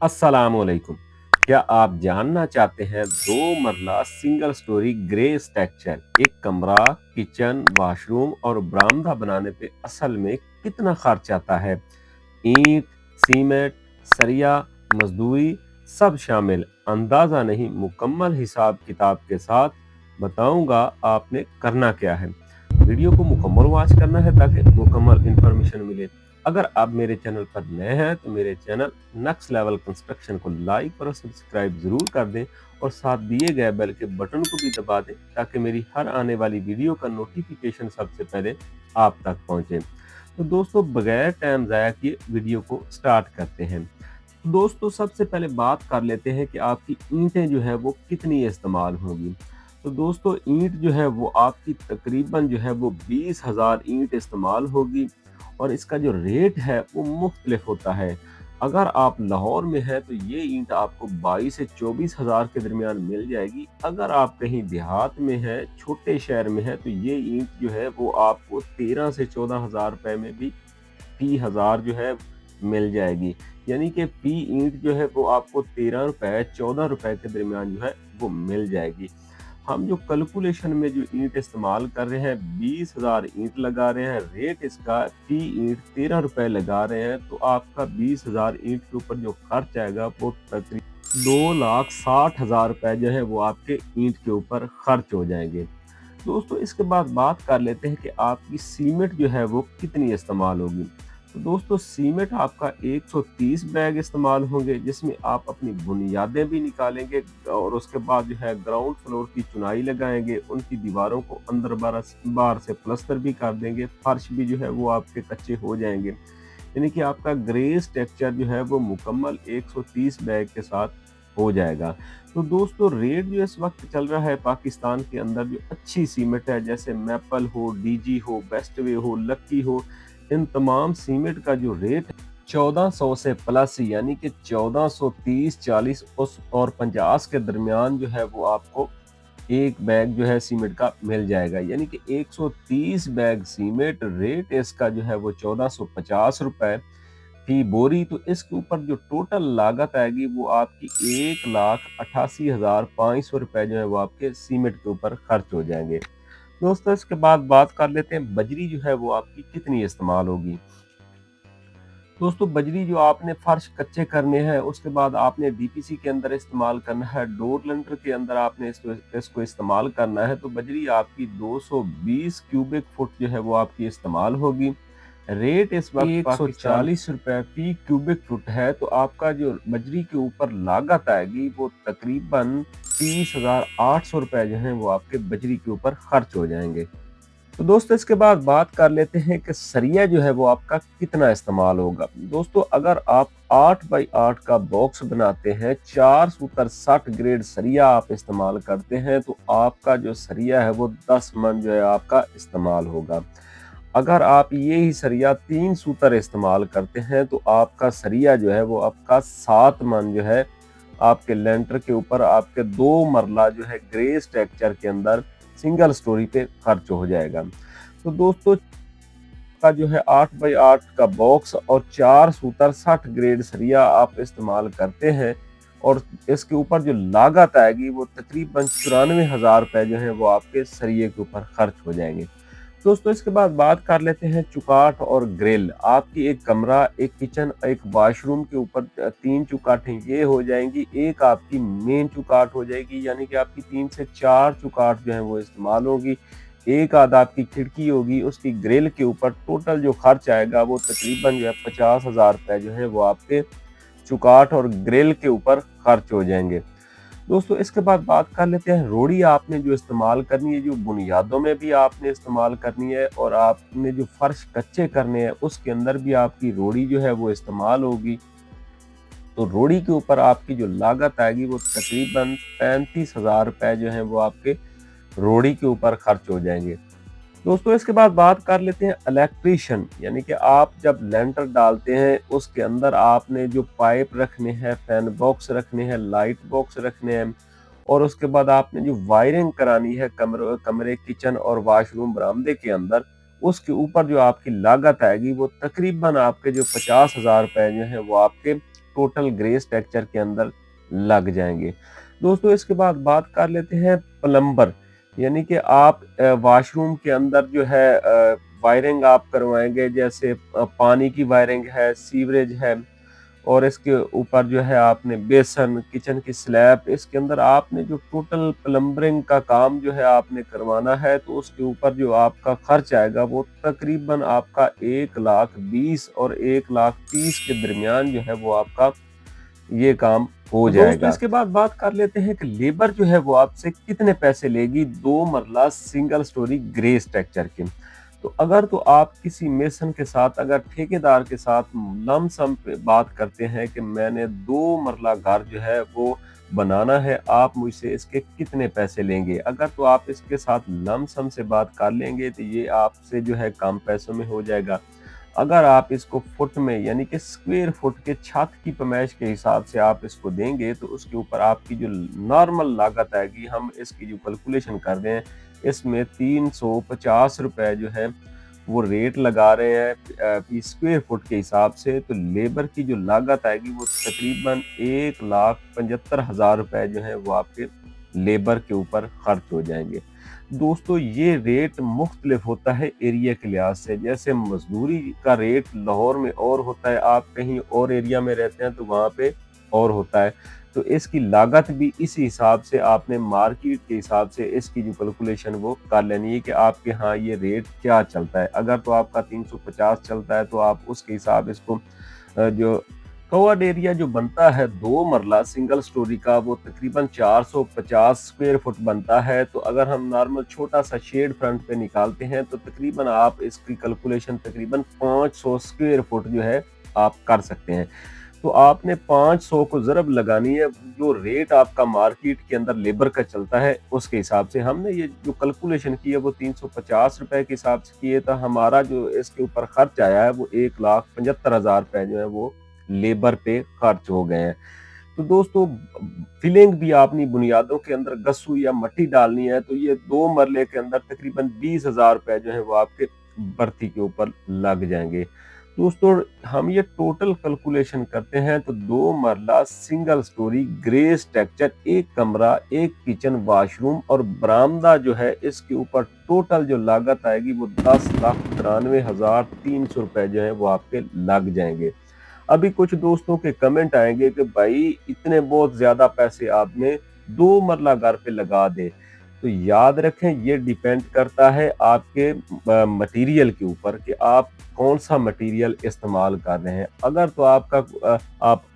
अस्सलामुअलैकुम। क्या आप जानना चाहते हैं दो मरला सिंगल स्टोरी ग्रे स्ट्रक्चर एक कमरा, किचन, वॉशरूम और बरामदा बनाने पे असल में कितना खर्च आता है? ईंट, सीमेंट, सरिया, मजदूरी सब शामिल। अंदाजा नहीं, मुकम्मल हिसाब किताब के साथ बताऊंगा आपने करना क्या है। वीडियो को मुकम्मल वॉच करना है ताकि मुकम्मल इंफॉर्मेशन मिले। अगर आप मेरे चैनल पर नए हैं तो मेरे चैनल नेक्स्ट लेवल कंस्ट्रक्शन को लाइक और सब्सक्राइब जरूर कर दें और साथ दिए गए बेल के बटन को भी दबा दें ताकि मेरी हर आने वाली वीडियो का नोटिफिकेशन सबसे पहले आप तक पहुंचे। तो दोस्तों, बगैर टाइम ज़ाया किए वीडियो को स्टार्ट करते हैं। तो दोस्तों, सबसे पहले बात कर लेते हैं कि आपकी ईंटें जो है वो कितनी इस्तेमाल होंगी। तो दोस्तों, ईंट जो है वो आपकी तकरीबन जो है वो 20,000 ईंट इस्तेमाल होगी और इसका जो रेट है वो मुख्तलिफ होता है। अगर आप लाहौर में हैं तो ये ईंट आपको 22 से 24,000 के दरमियान मिल जाएगी। अगर आप कहीं देहात में हैं, छोटे शहर में हैं, तो ये ईंट जो है वो आपको 13 से 14,000 रुपए में भी फी हज़ार जो है मिल जाएगी। यानी कि फी ईंट जो है वो आपको 13 रुपए 14 रुपए के दरमियान जो है वो मिल जाएगी। हम जो कैलकुलेशन में जो ईंट इस्तेमाल कर रहे हैं, 20,000 ईंट लगा रहे हैं, रेट इसका फी ईंट 13 रुपए लगा रहे हैं, तो आपका 20,000 ईंट के ऊपर जो खर्च आएगा वो तकरीबन 2,60,000 रुपए जो है वो आपके ईंट के ऊपर खर्च हो जाएंगे। दोस्तों, इसके बाद बात कर लेते हैं कि आपकी सीमेंट जो है वो कितनी इस्तेमाल होगी। तो दोस्तों, सीमेंट आपका 130 बैग इस्तेमाल होंगे जिसमें आप अपनी बुनियादें भी निकालेंगे और उसके बाद जो है ग्राउंड फ्लोर की चुनाई लगाएंगे, उनकी दीवारों को अंदर बाहर से प्लस्तर भी कर देंगे, फर्श भी जो है वो आपके कच्चे हो जाएंगे। यानी कि आपका ग्रे स्ट्रक्चर जो है वो मुकम्मल 130 बैग के साथ हो जाएगा। तो दोस्तों, रेट जो इस वक्त चल रहा है पाकिस्तान के अंदर, जो अच्छी सीमेंट है जैसे मैपल हो, डीजी हो, बेस्टवे हो, लक्की हो, इन तमाम सीमेंट का जो रेट 1400 से प्लस, यानी कि 1430, 40 और 50 के दरमियान जो है वो आपको एक बैग जो है सीमेंट का मिल जाएगा। यानी कि 130 बैग सीमेंट, रेट इसका जो है वो 1450 रुपए फी बोरी। तो इसके ऊपर जो टोटल लागत आएगी वो आपकी 1,88,500 रुपए जो है वो आपके सीमेंट के ऊपर खर्च हो जाएंगे। दोस्तों, इसके बाद बात कर लेते हैं बजरी जो है वो आपकी कितनी इस्तेमाल होगी। दोस्तों, बजरी जो आपने फर्श कच्चे करने हैं उसके बाद आपने डीपीसी के अंदर इस्तेमाल करना है, डोर लेंटर के अंदर आपने इसको इस्तेमाल करना है, तो बजरी आपकी 220 क्यूबिक फुट जो है वो आपकी इस्तेमाल होगी। रेट इस वक्त 140 रुपए फी क्यूबिक फुट है। तो आपका जो बजरी के ऊपर लागत आएगी वो तकरीबन 30,800 रुपए जो है वो आपके बजरी के ऊपर खर्च हो जाएंगे। तो दोस्तों, इसके बाद बात कर लेते हैं कि सरिया जो है वो आपका कितना इस्तेमाल होगा। दोस्तों, अगर आप 8 बाई 8 का बॉक्स बनाते हैं, 4 सूतर 60 ग्रेड सरिया आप इस्तेमाल करते हैं, तो आपका जो सरिया है वो 10 मन जो है आपका इस्तेमाल होगा। अगर आप ये ही सरिया 3 सूतर इस्तेमाल करते हैं तो आपका सरिया जो है वो आपका 7 मन जो है आपके लेंटर के ऊपर आपके 2 मरला जो है ग्रे स्ट्रक्चर के अंदर सिंगल स्टोरी पे खर्च हो जाएगा। तो दोस्तों, का जो है 8 बाई 8 का बॉक्स और 4 सूतर 60 ग्रेड सरिया आप इस्तेमाल करते हैं और इसके ऊपर जो लागत आएगी वो तकरीबन 94,000 रुपए जो है वो आपके सरिये के ऊपर खर्च हो जाएंगे। दोस्तों, इसके बाद बात कर लेते हैं चुकाट और ग्रिल। आपकी एक कमरा, एक किचन, एक वॉशरूम के ऊपर 3 चुकाटें ये हो जाएंगी, एक आपकी मेन चुकाट हो जाएगी, यानी कि आपकी 3 से 4 चुकाट जो है वो इस्तेमाल होगी। एक आध आपकी खिड़की होगी, उसकी ग्रिल के ऊपर टोटल जो खर्च आएगा वो तकरीबन जो है 50,000 रुपए जो है वो आपके चुकाट और ग्रिल के ऊपर खर्च हो जाएंगे। दोस्तों, इसके बाद बात कर लेते हैं रोड़ी आपने जो इस्तेमाल करनी है, जो बुनियादों में भी आपने इस्तेमाल करनी है और आपने जो फर्श कच्चे करने हैं उसके अंदर भी आपकी रोड़ी जो है वो इस्तेमाल होगी। तो रोड़ी के ऊपर आपकी जो लागत आएगी वो तकरीबन 35,000 रुपए जो है वो आपके रोड़ी के ऊपर खर्च हो जाएंगे। दोस्तों, इसके बाद बात कर लेते हैं इलेक्ट्रीशियन, यानी कि आप जब लेंटर डालते हैं उसके अंदर आपने जो पाइप रखने हैं, फैन बॉक्स रखने हैं, लाइट बॉक्स रखने हैं और उसके बाद आपने जो वायरिंग करानी है कमरे, किचन और वॉशरूम बरामदे के अंदर, उसके ऊपर जो आपकी लागत आएगी वो तकरीबन आपके जो 50,000 रुपए जो है वो आपके टोटल ग्रे स्ट्रक्चर के अंदर लग जाएंगे। दोस्तों इसके बाद बात कर लेते हैं प्लम्बर, यानी कि आप वॉशरूम के अंदर जो है वायरिंग आप करवाएंगे, जैसे पानी की वायरिंग है, सीवरेज है, और इसके ऊपर जो है आपने बेसन, किचन की स्लैब, इसके अंदर आपने जो टोटल प्लम्बरिंग का काम जो है आपने करवाना है, तो उसके ऊपर जो आपका खर्च आएगा वो तकरीबन आपका 1,20,000 और 1,30,000 के दरमियान जो है वो आपका ये काम हो जाएगा। दोस्तों इसके बाद बात कर लेते हैं कि लेबर जो है वो आपसे कितने पैसे लेगी 2 मरला सिंगल स्टोरी ग्रे स्ट्रक्चर के। तो अगर तो आप किसी मेसन के साथ, अगर ठेकेदार के साथ लमसम पे बात करते हैं कि मैंने 2 मरला घर जो है वो बनाना है, आप मुझसे इसके कितने पैसे लेंगे, अगर तो आप इसके साथ लमसम से बात कर लेंगे तो ये आपसे जो है कम पैसों में हो जाएगा। अगर आप इसको फुट में यानी कि स्क्वायर फुट के छत की पैमाइश के हिसाब से आप इसको देंगे तो उसके ऊपर आपकी जो नॉर्मल लागत आएगी, हम इसकी जो कैलकुलेशन कर रहे हैं इसमें 350 रुपए जो है वो रेट लगा रहे हैं स्क्वायर फुट के हिसाब से। तो लेबर की जो लागत आएगी वो तकरीबन 1,75,000 रुपए जो है वो आपके लेबर के ऊपर खर्च हो जाएंगे। दोस्तों ये रेट मुख्तलिफ होता है एरिया के लिहाज से, जैसे मजदूरी का रेट लाहौर में और होता है, आप कहीं और एरिया में रहते हैं तो वहाँ पे और होता है। तो इसकी लागत भी इसी हिसाब से आपने मार्केट के हिसाब से इसकी जो कैलकुलेशन वो कर लेनी है कि आपके यहाँ ये रेट क्या चलता है। अगर तो आपका 350 चलता है तो आप उसके हिसाब इसको जो कवर्ड एरिया जो बनता है 2 मरला सिंगल स्टोरी का वो तकरीबन 450 स्क्वायर फुट बनता है। तो अगर हम नॉर्मल छोटा सा शेड फ्रंट पे निकालते हैं तो तकरीबन आप इसकी कैलकुलेशन तकरीबन 500 स्क्वायर फुट जो है आप कर सकते हैं। तो आपने 500 को ज़रब लगानी है जो रेट आपका मार्केट के अंदर लेबर का चलता है उसके हिसाब से। हमने ये जो कैलकुलेशन की है वो 350 रुपए के हिसाब से किए, तो हमारा जो इसके ऊपर खर्च आया है वो 1,75,000 रुपए जो है वो लेबर पे खर्च हो गए हैं। तो दोस्तों फिलिंग भी आपनी बुनियादों के अंदर गस्सू या मट्टी डालनी है, तो ये 2 मरले के अंदर तकरीबन 20,000 रुपए जो है वो आपके बर्ती के ऊपर लग जाएंगे। दोस्तों हम ये टोटल कैलकुलेशन करते हैं तो 2 मरला सिंगल स्टोरी ग्रे स्ट्रक्चर, एक कमरा, एक किचन, वॉशरूम और बरामदा जो है इसके ऊपर टोटल जो लागत आएगी वो 10,93,300 रुपए जो है वो आपके लग जाएंगे। अभी कुछ दोस्तों के कमेंट आएंगे कि भाई इतने बहुत ज्यादा पैसे आपने 2 मरला घर पे लगा दे। तो याद रखें ये डिपेंड करता है आपके मटेरियल के ऊपर कि आप कौन सा मटेरियल इस्तेमाल कर रहे हैं। अगर तो आप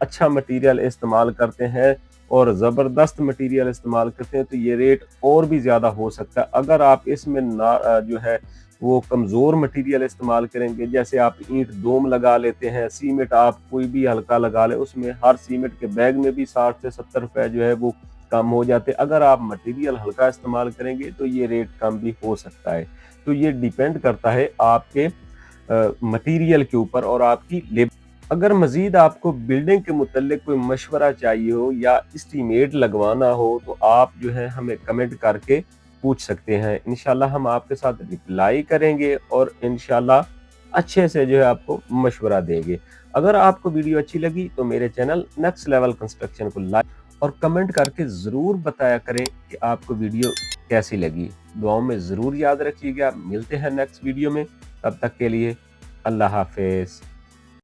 अच्छा मटेरियल इस्तेमाल करते हैं और ज़बरदस्त मटेरियल इस्तेमाल करते हैं तो ये रेट और भी ज़्यादा हो सकता है। अगर आप इसमें ना जो है वो कमज़ोर मटेरियल इस्तेमाल करेंगे, जैसे आप ईंट दोम लगा लेते हैं, सीमेंट आप कोई भी हल्का लगा ले, उसमें हर सीमेंट के बैग में भी 60 से 70 रुपए जो है वो कम हो जाते। अगर आप मटेरियल हल्का इस्तेमाल करेंगे तो ये रेट कम भी हो सकता है। तो ये डिपेंड करता है आपके मटेरियल के ऊपर और आपकी लेबर। अगर मजीद आपको बिल्डिंग के मुतल्लिक कोई मशवरा चाहिए हो या एस्टीमेट लगवाना हो तो आप जो है हमें कमेंट करके पूछ सकते हैं। इंशाल्लाह हम आपके साथ रिप्लाई करेंगे और इंशाल्लाह अच्छे से जो है आपको मशवरा देंगे। अगर आपको वीडियो अच्छी लगी तो मेरे चैनल नेक्स्ट लेवल कंस्ट्रक्शन को लाइक और कमेंट करके ज़रूर बताया करें कि आपको वीडियो कैसी लगी। दुआओं में ज़रूर याद रखिएगा। मिलते हैं नेक्स्ट वीडियो में, तब तक के लिए अल्लाह हाफिज़।